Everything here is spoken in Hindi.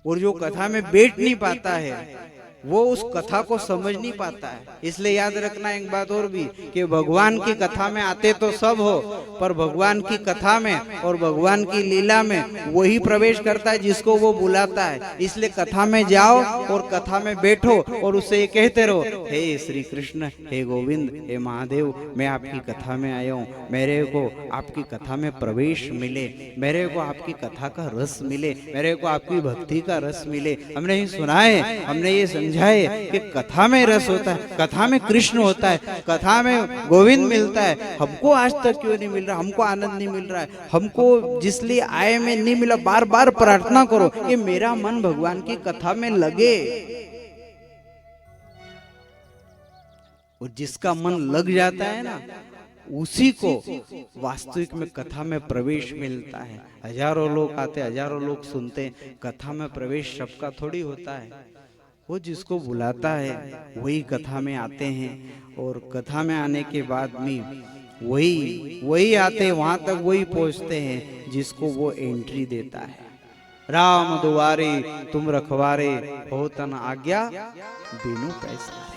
और जो कथा में बैठ नहीं पाता है वो उस कथा को समझ नहीं पाता है। इसलिए याद रखना एक बात और भी कि भगवान की कथा में आते तो सब हो, पर भगवान की कथा में और भगवान की लीला में वही प्रवेश करता है जिसको वो बुलाता है। इसलिए कथा में जाओ और कथा में बैठो और उससे ये कहते रहो, हे श्री कृष्ण, हे गोविंद, हे महादेव, मैं आपकी कथा में आया हूँ, मेरे को आपकी कथा में प्रवेश मिले, मेरे को आपकी कथा का रस मिले, मेरे को आपकी भक्ति का रस मिले। हमने ये सुना है, हमने ये समझा है कि कथा में रस होता है, कथा में कृष्ण होता है, कथा में गोविंद मिलता है। हमको आज तक क्यों नहीं मिल रहा, हमको आनंद नहीं मिल रहा है, हमको जिसलिए आए में नहीं मिला। बार बार प्रार्थना करो कि मेरा मन भगवान की कथा में लगे। और जिसका मन लग जाता है ना, उसी को वास्तविक में कथा में प्रवेश मिलता है। हजारों लोग आते, हजारों लोग सुनते, कथा में प्रवेश सबका थोड़ी होता है। वो जिसको बुलाता है वही कथा में आते हैं, और कथा में आने के बाद में वही आते, वहां तक वही पहुंचते हैं जिसको वो एंट्री देता है। राम दुआरे तुम रखवारे, हो तन आज्ञा बिनु पैसारे।